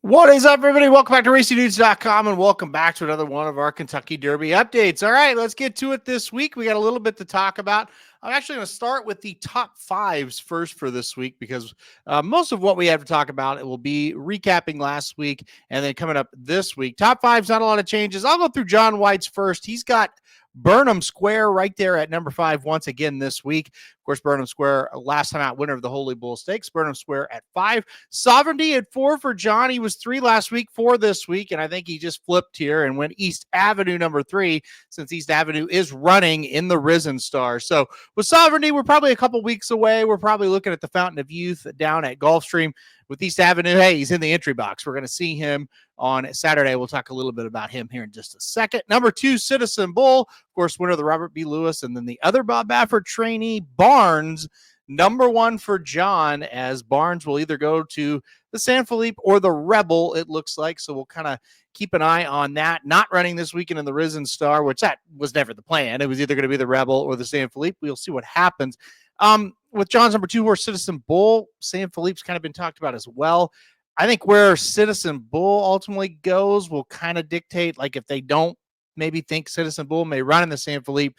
What is up, everybody? Welcome back to RacingDudes.com and welcome back to another one of our Kentucky Derby updates. All right, let's get to it this week. We got a little bit to talk about. I'm actually going to start with the top fives first for this week because most of what we have to talk about, it will be recapping last week and then coming up this week. Top fives, not a lot of changes. I'll go through Jon White's first. He's got Burnham Square right there at number 5 once again this week. Of course, Burnham Square, last time out winner of the Holy Bull Stakes. Burnham Square at 5. Sovereignty at 4 for John. He was 3 last week, 4 this week, and I think he just flipped here and went East Avenue number 3 since East Avenue is running in the Risen Star. So with Sovereignty, we're probably a couple weeks away. We're probably looking at the Fountain of Youth down at Gulfstream. With East Avenue, hey, he's in the entry box. We're going to see him on Saturday. We'll talk a little bit about him here in just a second. Number 2, Citizen Bull, of course, winner of the Robert B. Lewis, and then the other Bob Baffert trainee, Barnes, number 1 for John, as Barnes will either go to the San Felipe or the Rebel, it looks like. So we'll kind of keep an eye on that. Not running this weekend in the Risen Star, which that was never the plan. It was either going to be the Rebel or the San Felipe. We'll see what happens. With John's number 2 horse, Citizen Bull, San Felipe's kind of been talked about as well. I think where Citizen Bull ultimately goes will kind of dictate, like if they don't maybe think Citizen Bull may run in the San Felipe,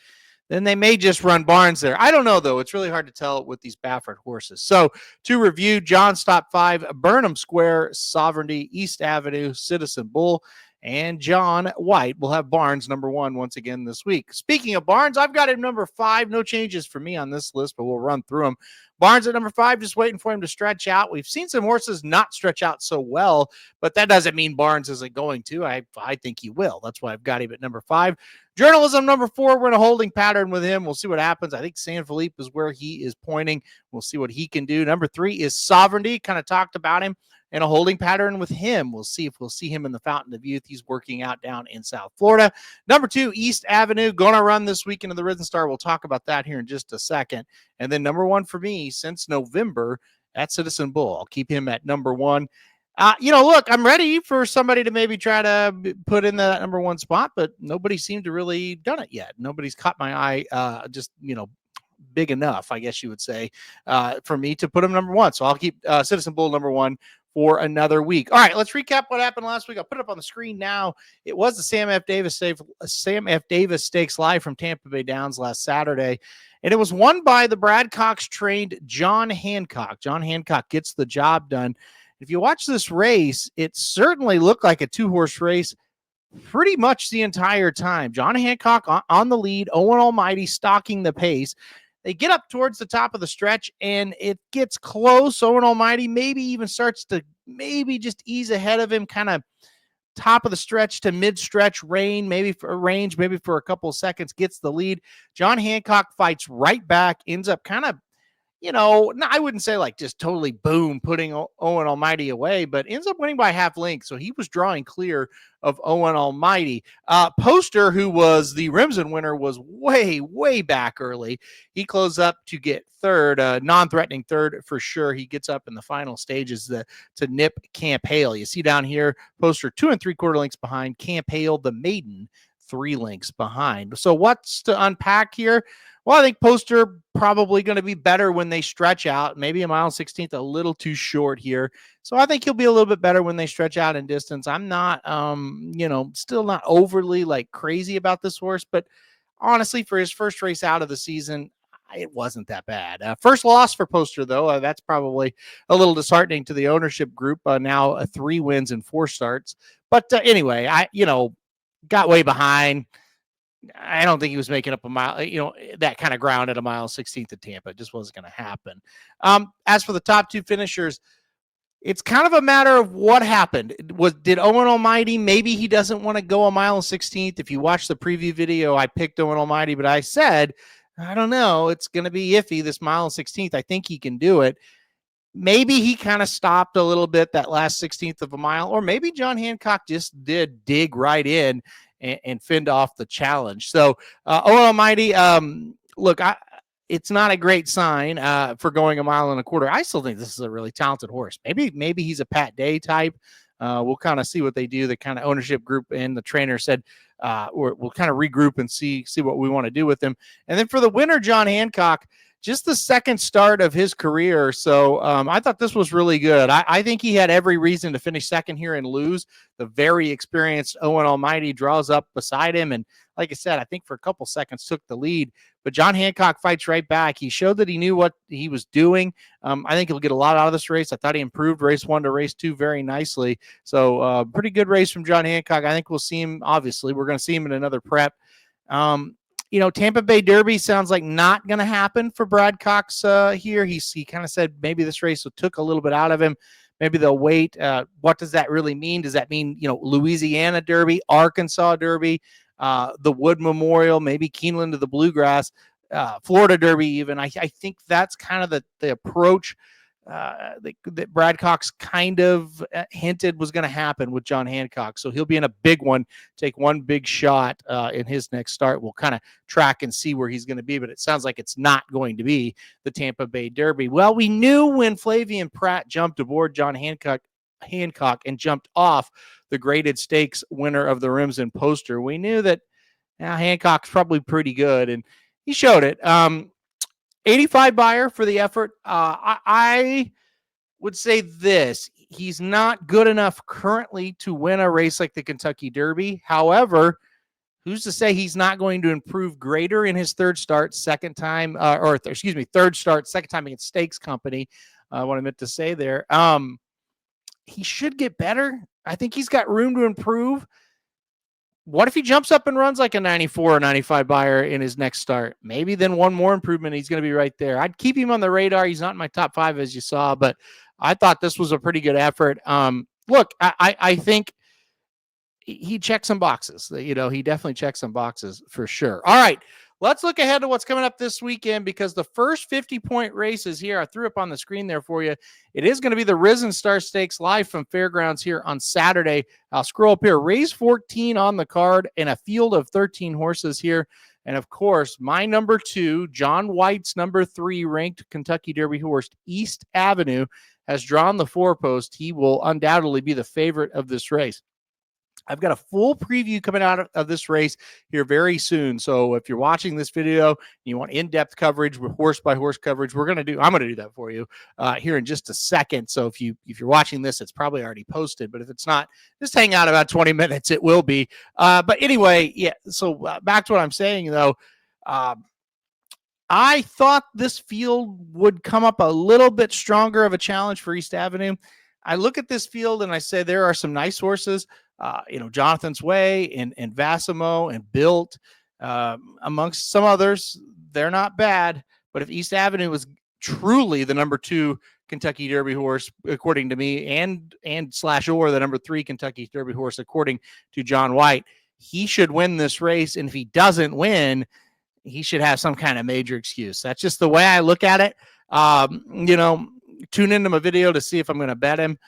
then they may just run Barnes there. I don't know, though. It's really hard to tell with these Baffert horses. So to review, John's top 5, Burnham Square, Sovereignty, East Avenue, Citizen Bull, and Jon White will have Barnes number 1 once again this week. Speaking of Barnes, I've got him number 5. No changes for me on this list, but we'll run through them. Barnes at number 5, just waiting for him to stretch out. We've seen some horses not stretch out so well, but that doesn't mean Barnes isn't going to. I think he will. That's why I've got him at number 5. Journalism number 4, we're in a holding pattern with him. We'll see what happens. I think San Felipe is where he is pointing. We'll see what he can do. Number 3 is Sovereignty. Kind of talked about him in a holding pattern with him. We'll see if we'll see him in the Fountain of Youth. He's working out down in South Florida. Number 2, East Avenue, going to run this weekend in the Risen Star. We'll talk about that here in just a second. And then number 1 for me since November at Citizen Bull. I'll keep him at number 1. Look, I'm ready for somebody to maybe try to put in that number 1 spot, but nobody seemed to really done it yet. Nobody's caught my eye, big enough, I guess you would say, for me to put him number 1. So I'll keep Citizen Bull number 1 for another week. All right, let's recap what happened last week. I'll put it up on the screen now. It was the Sam F. Davis Stakes live from Tampa Bay Downs last Saturday, and it was won by the Brad Cox-trained John Hancock. John Hancock gets the job done. If you watch this race, it certainly looked like a 2-horse race pretty much the entire time. John Hancock on the lead, Owen Almighty stalking the pace. They get up towards the top of the stretch, and it gets close. Owen Almighty maybe even starts to maybe just ease ahead of him, kind of top of the stretch to mid-stretch maybe for a couple of seconds, gets the lead. John Hancock fights right back, ends up kind of, I wouldn't say like just totally boom, putting Owen Almighty away, but ends up winning by half length. So he was drawing clear of Owen Almighty. Poster, who was the Remsen winner, was way, way back early. He closed up to get third, non-threatening third for sure. He gets up in the final stages to nip Camp Hale. You see down here, Poster 2 3/4 lengths behind. Camp Hale, the maiden, 3 lengths behind. So what's to unpack here? Well, I think Poster probably going to be better when they stretch out. Maybe a 1/16 a little too short here. So I think he'll be a little bit better when they stretch out in distance. I'm not, still not overly like crazy about this horse, but honestly, for his first race out of the season, it wasn't that bad. First loss for Poster, though. That's probably a little disheartening to the ownership group. Now 3 wins and 4 starts. But anyway, got way behind. I don't think he was making up a mile, that kind of ground at a 1/16 at Tampa. It just wasn't going to happen. As for the top 2 finishers, it's kind of a matter of what happened. Did Owen Almighty, maybe he doesn't want to go a 1/16. If you watch the preview video, I picked Owen Almighty, but I said, I don't know, it's going to be iffy this 1/16. I think he can do it. Maybe he kind of stopped a little bit that last 16th of a mile, or maybe John Hancock just did dig right in and fend off the challenge. So Owen Almighty, look, it's not a great sign for going a 1.25 miles. I still think this is a really talented horse. Maybe he's a Pat Day type. We'll kind of see what they do. The kind of ownership group and the trainer said we'll kind of regroup and see what we want to do with him. And then for the winner, John Hancock, just the second start of his career. So I thought this was really good. I think he had every reason to finish second here and lose. The very experienced Owen Almighty draws up beside him. And like I said, I think for a couple seconds took the lead. But John Hancock fights right back. He showed that he knew what he was doing. I think he'll get a lot out of this race. I thought he improved race 1 to race 2 very nicely. So pretty good race from John Hancock. I think we'll see him, obviously. We're going to see him in another prep. Tampa Bay Derby sounds like not going to happen for Brad Cox here. He kind of said maybe this race took a little bit out of him. Maybe they'll wait. What does that really mean? Does that mean, Louisiana Derby, Arkansas Derby, the Wood Memorial, maybe Keeneland to the Bluegrass, Florida Derby even? I think that's kind of the approach that Brad Cox kind of hinted was going to happen with John Hancock. So he'll be in a big one, take one big shot in his next start. We'll kind of track and see where he's going to be, but it sounds like it's not going to be the Tampa Bay Derby. Well, we knew when Flavien Prat jumped aboard John Hancock and jumped off the graded stakes winner of the Rims and Poster, we knew that Hancock's probably pretty good, and he showed it. 85 buyer for the effort. I would say this. He's not good enough currently to win a race like the Kentucky Derby. However, who's to say he's not going to improve greater in his third start, second time against Stakes Company. What I meant to say there. He should get better. I think he's got room to improve. What if he jumps up and runs like a 94 or 95 buyer in his next start? Maybe then one more improvement, he's going to be right there. I'd keep him on the radar. He's not in my top 5, as you saw, but I thought this was a pretty good effort. Look, I think he checked some boxes. He definitely checked some boxes for sure. All right, let's look ahead to what's coming up this weekend, because the first 50-point races here, I threw up on the screen there for you. It is going to be the Risen Star Stakes live from Fairgrounds here on Saturday. I'll scroll up here. Race 14 on the card and a field of 13 horses here. And, of course, my number 2, Jon White's number 3 ranked Kentucky Derby horse, East Avenue, has drawn the 4-post. He will undoubtedly be the favorite of this race. I've got a full preview coming out of this race here very soon. So if you're watching this video and you want in-depth coverage with horse-by-horse coverage, I'm going to do that for you here in just a second. So if you're watching this, it's probably already posted. But if it's not, just hang out about 20 minutes. It will be. But anyway, yeah. So back to what I'm saying, though. I thought this field would come up a little bit stronger of a challenge for East Avenue. I look at this field and I say there are some nice horses. Jonathan's Way and Vassimo and Built, amongst some others. They're not bad, but if East Avenue was truly the number 2 Kentucky Derby horse, according to me, and /or the number 3 Kentucky Derby horse, according to Jon White, he should win this race. And if he doesn't win, he should have some kind of major excuse. That's just the way I look at it. Tune into my video to see if I'm going to bet him.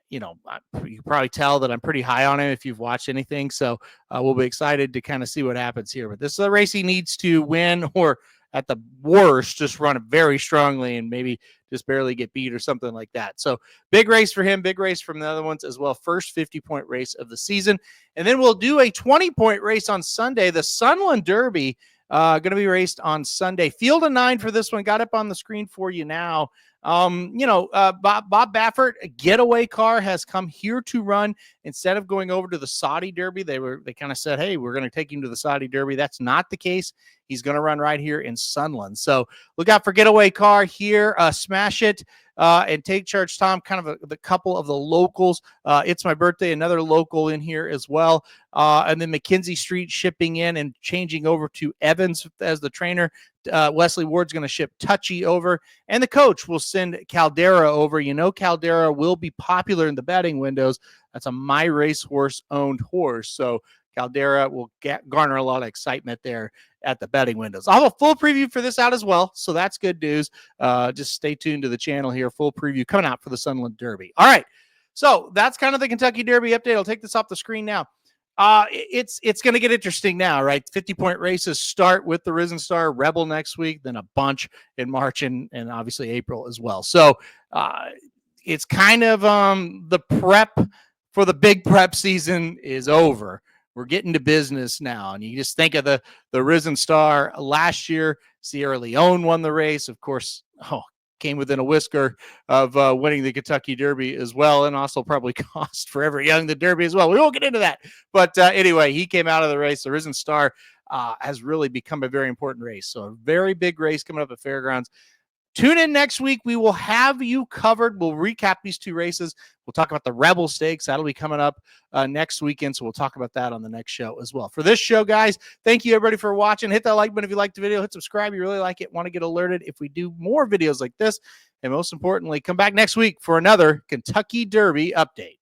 You can probably tell that I'm pretty high on him if you've watched anything. So we'll be excited to kind of see what happens here. But this is a race he needs to win, or at the worst, just run it very strongly and maybe just barely get beat or something like that. So big race for him, big race from the other ones as well. First 50-point race of the season. And then we'll do a 20-point race on Sunday. The Sunland Derby going to be raced on Sunday. Field of 9 for this one. Got up on the screen for you now. Bob Baffert, a getaway car, has come here to run instead of going over to the Saudi Derby. They kind of said, hey, we're going to take him to the Saudi Derby. That's not the case. He's going to run right here in Sunland. So look out for getaway car here. Smash It and Take Charge Tom, kind of the couple of the locals. It's My Birthday, another local in here as well. And then Mackenzie Street shipping in and changing over to Evans as the trainer. Wesley Ward's going to ship Touchy over, and the coach will send Caldera over. Caldera will be popular in the betting windows. That's a My Racehorse owned horse. So Caldera will garner a lot of excitement there at the betting windows. I'll have a full preview for this out as well. So that's good news. Just stay tuned to the channel here. Full preview coming out for the Sunland Derby. All right. So that's kind of the Kentucky Derby update. I'll take this off the screen now. It's going to get interesting now, right? 50-point races start with the Risen Star, Rebel next week, then a bunch in March and obviously April as well. So it's kind of the prep for the big prep season is over. We're getting to business now. And you just think of the Risen Star last year, Sierra Leone won the race. Of course, came within a whisker of winning the Kentucky Derby as well, and also probably cost Forever Young the Derby as well. We won't get into that. But anyway, he came out of the race. The Risen Star has really become a very important race. So a very big race coming up at Fairgrounds. Tune in next week. We will have you covered. We'll recap these two races. We'll talk about the Rebel Stakes. That'll be coming up next weekend, so we'll talk about that on the next show as well. For this show, guys, thank you, everybody, for watching. Hit that like button if you liked the video. Hit subscribe if you really like it. Want to get alerted if we do more videos like this. And most importantly, come back next week for another Kentucky Derby update.